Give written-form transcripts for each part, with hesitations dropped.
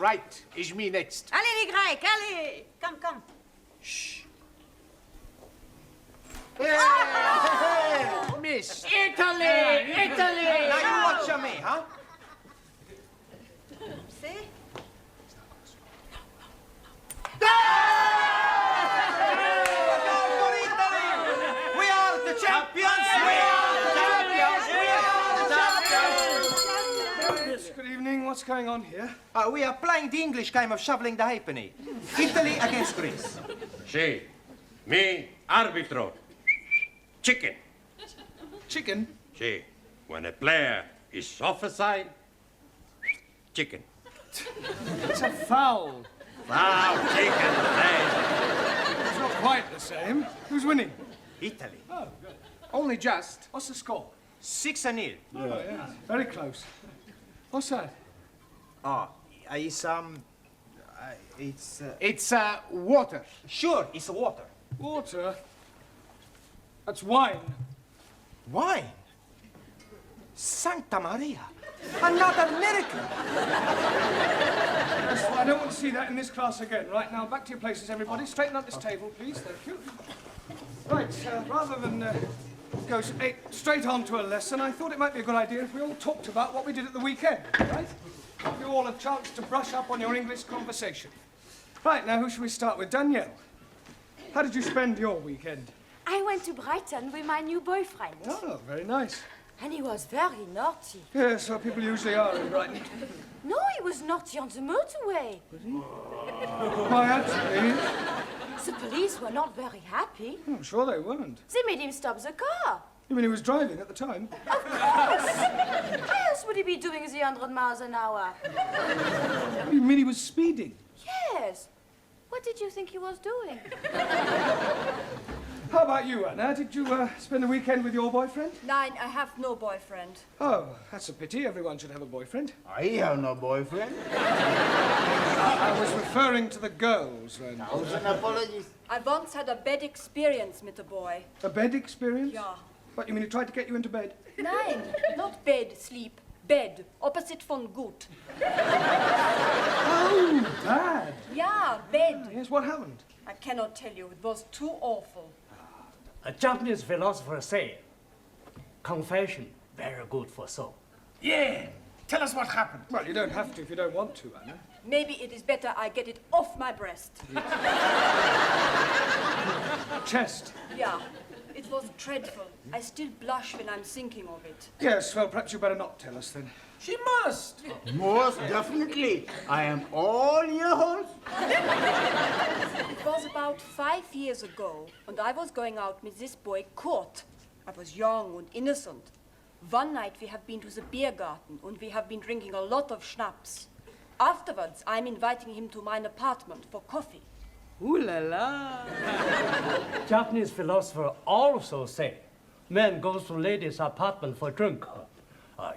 Right, is me next. Allez, les Grecs, allez! Come, come. Shh. Hey, miss. Italy! Italy! Now you watch me, huh? See? For Italy! We are the champions! We are the champions! We are the champions! Good evening. What's going on here? We are playing the English game of shoveling the halfpenny. Italy against Greece. Sì, me arbitro. Chicken. Chicken? Sì, when a player is offside, chicken. It's a foul. Wow, chicken, hey. It's not quite the same. Who's winning? Italy. Oh, good. Only just. What's the score? 6-0. Oh, yeah. Very close. What's that? It's Water. Sure, it's water. Water? That's wine. Wine? Santa Maria. Another miracle. Yes, well, I don't want to see that in this class again. Right, now, back to your places, everybody. Straighten up this table, please. Thank you. Right, rather than go straight on to a lesson, I thought it might be a good idea if we all talked about what we did at the weekend, right? Give you all a chance to brush up on your English conversation. Right, now, who should we start with? Danielle, how did you spend your weekend? I went to Brighton with my new boyfriend. Oh, very nice. And he was very naughty. Yes, well, people usually are in Brighton. No, he was naughty on the motorway. Why, actually, The police were not very happy. I'm sure they weren't. They made him stop the car. You mean he was driving at the time? Of course! Why else would he be doing the 100 miles an hour? You mean he was speeding? Yes. What did you think he was doing? How about you, Anna? Did you spend the weekend with your boyfriend? Nein, I have no boyfriend. Oh, that's a pity. Everyone should have a boyfriend. I have no boyfriend. I was referring to the girls, then. Thousand apologies. I once had a bad experience with a boy. A bed experience? Ja. What, you mean he tried to get you into bed? Nein, not bed, sleep. Bed, opposite von gut. Oh, bad. Ja, bed. Yes, what happened? I cannot tell you, it was too awful. A Japanese philosopher said, confession, very good for soul. Yeah. Tell us what happened. Well, you don't have to if you don't want to, Anna. Maybe it is better I get it off my breast. Chest. Yeah, it was dreadful. I still blush when I'm thinking of it. Yes, well, perhaps you better not tell us then. She must. Most definitely. I am all yours. It was about 5 years ago, and I was going out with this boy, Kurt. I was young and innocent. One night we have been to the beer garden, and we have been drinking a lot of schnapps. Afterwards, I'm inviting him to my apartment for coffee. Ooh la la. Japanese philosopher also say, man goes to lady's apartment for drink.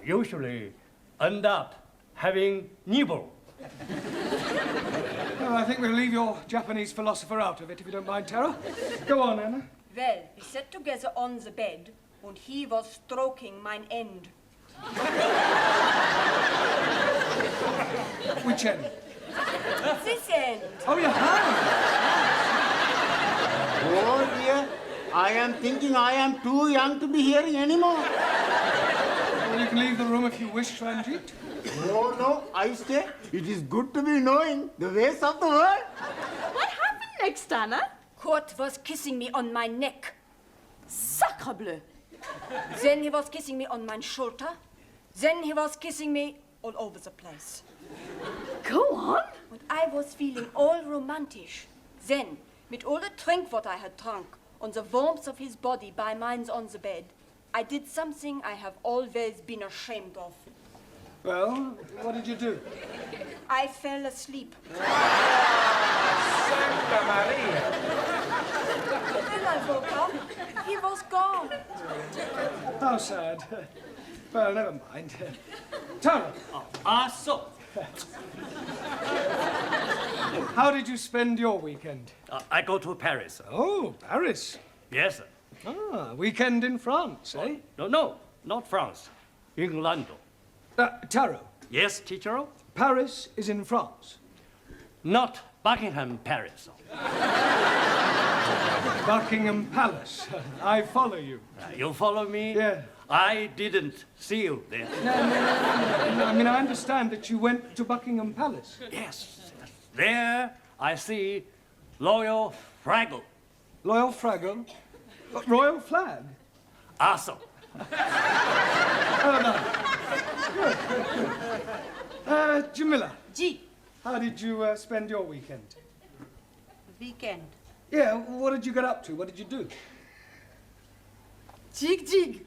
Usually end up having nibble. Well, I think we'll leave your Japanese philosopher out of it, if you don't mind, Tara. Go on, Anna. Well, we sat together on the bed, and he was stroking mine end. Which end? This end. Oh, you have? Oh dear. I am thinking I am too young to be hearing anymore. Well, you can leave the room if you wish, Ranjit. No, no, I stay. It is good to be knowing the ways of the world. What happened next, Anna? Kurt was kissing me on my neck. Sacre bleu. Then he was kissing me on my shoulder. Then he was kissing me all over the place. Go on. And I was feeling all romantic. Then, with all the drink what I had drunk, on the warmth of his body by mine on the bed, I did something I have always been ashamed of. Well, what did you do? I fell asleep. Santa Maria. When I woke up, he was gone. How sad. Well, never mind. Tara, So. how did you spend your weekend? I go to Paris. Oh, Paris. Yes, sir. Ah, weekend in France, eh? No, not France. England. Taro, Yes, teacher? Paris is in France. Not Buckingham Paris. Buckingham Palace. I follow you. You follow me? Yeah. I didn't see you there. No, I mean, I understand that you went to Buckingham Palace. Yes. There I see Royal Fraggle. Loyal Fraggle. Royal flag. Awesome. Jamila, G. how did you spend your weekend? Weekend. Yeah, what did you get up to? What did you do? Jig jig.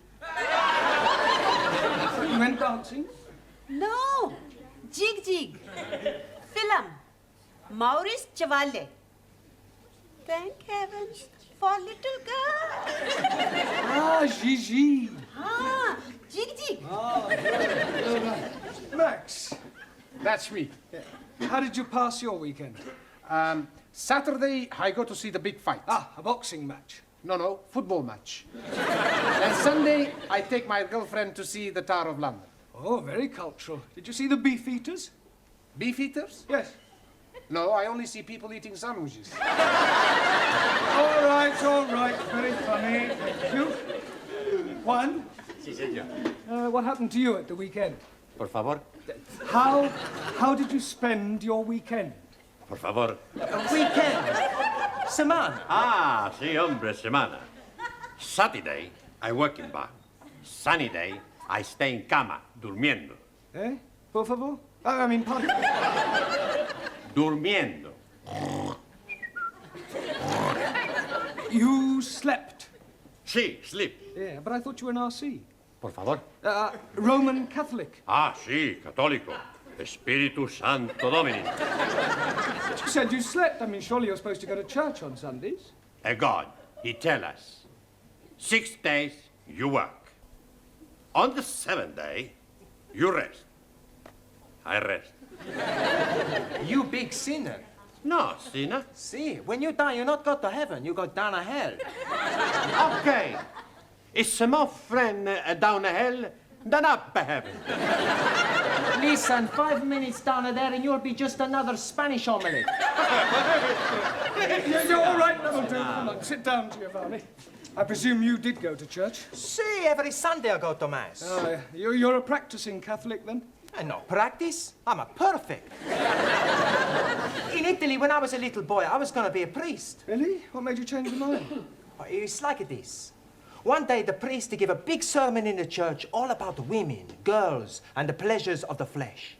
You went dancing? No. Jig jig. Film. Maurice Chevalier. Thank heavens for little girl. Ah, Gigi. Ah, jig jig. Max, That's me. how did you pass your weekend? Saturday, I go to see the big fight. Ah, a boxing match. No, football match. And Sunday, I take my girlfriend to see the Tower of London. Oh, very cultural. Did you see the beef eaters? Beef eaters? Yes. No, I only see people eating sandwiches. All right. Very funny. Thank you. Juan, Sí, señor. what happened to you at the weekend? Por favor. How did you spend your weekend? Por favor. Weekend. Semana. Ah, sí, hombre, semana. Saturday, I work in bar. Sunny day, I stay in cama, durmiendo. Eh? Por favor? I mean, pardon. Durmiendo. You slept. Sí, sleep. Yeah, but I thought you were an RC. Por favor. Roman Catholic. Ah, sí, católico. Espíritu Santo Domini. You said you slept. I mean, surely you're supposed to go to church on Sundays. A God, he tell us, 6 days you work. On the 7th day, you rest. I rest. You big sinner. No, sinner. See, when you die, you not go to heaven, you go down to hell. Okay. It's more friend down the hell than up the heaven. Listen, 5 minutes down there and you'll be just another Spanish omelette. You're all right, that'll do. Come on, sit down, Giovanni. I presume you did go to church. See, every Sunday I go to Mass. You're a practicing Catholic, then? And no practice, I'm a perfect. In Italy, when I was a little boy, I was going to be a priest. Really? What made you change your mind? Oh, it's like this. One day, the priest gave a big sermon in the church all about women, girls, and the pleasures of the flesh.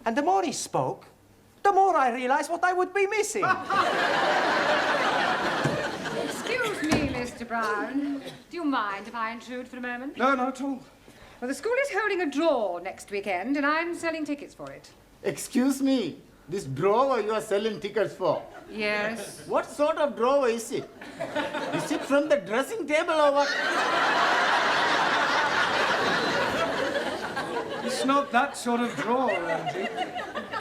And the more he spoke, the more I realized what I would be missing. Excuse me, Mr. Brown. Do you mind if I intrude for a moment? No, not at all. Well, the school is holding a draw next weekend, and I'm selling tickets for it. Excuse me, this drawer you are selling tickets for? Yes. What sort of drawer is it? Is it from the dressing table or what? It's not that sort of drawer, Angie.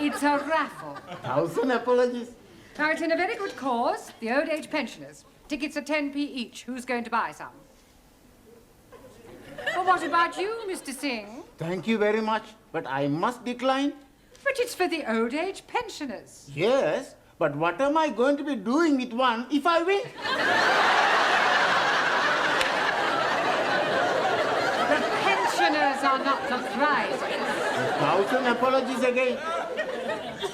It's a raffle. 1,000 apologies. Now, it's in a very good cause, the old age pensioners. Tickets are 10p each. Who's going to buy some? Well, what about you, Mr. Singh? Thank you very much, but I must decline. But it's for the old age pensioners. Yes, but what am I going to be doing with one if I win? The pensioners are not the prizes. 1,000 apologies again.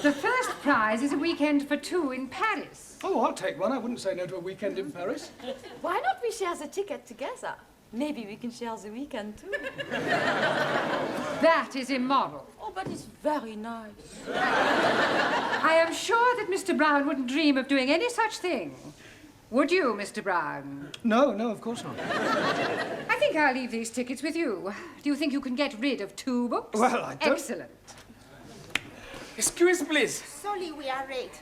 The first prize is a weekend for two in Paris. Oh, I'll take one. I wouldn't say no to a weekend in Paris. Why not we share the ticket together? Maybe we can share the weekend too. That is immoral. Oh, but it's very nice. I am sure that Mr. Brown wouldn't dream of doing any such thing. Would you, Mr. Brown? No, of course not. I think I'll leave these tickets with you. Do you think you can get rid of 2 books? Well, I don't... Excellent. Excuse, please. Sorry, we are late.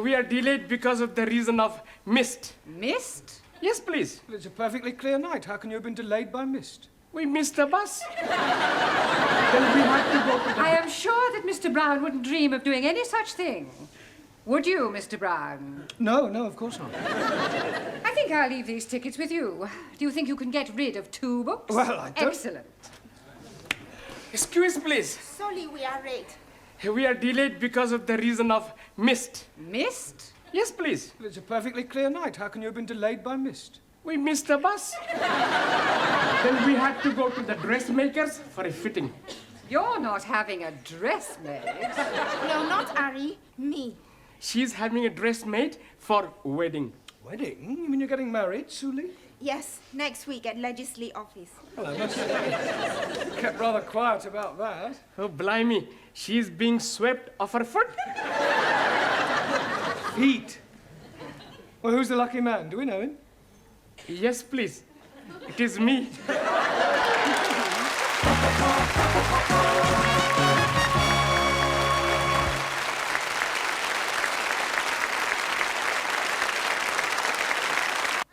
We are delayed because of the reason of mist. Mist? Yes, please. It's a perfectly clear night. How can you have been delayed by mist? We missed the bus. Then we have to go to I am sure that Mr. Brown wouldn't dream of doing any such thing. Would you, Mr. Brown? No, of course not. I think I'll leave these tickets with you. Do you think you can get rid of 2 books? Well, I don't... Excellent. Excuse, please. Sorry, we are late. We are delayed because of the reason of mist. Mist? Yes, please. It's a perfectly clear night. How can you have been delayed by mist? We missed the bus. Then we had to go to the dressmakers for a fitting. You're not having a dress made. No, not Harry. Me. She's having a dress made for wedding. Wedding? You mean you're getting married, Suli? Yes, next week at Legislate office. Well, I must say, kept rather quiet about that. Oh, blimey. She's being swept off her foot. Feet. Well, who's the lucky man? Do we know him? Yes, please. It is me.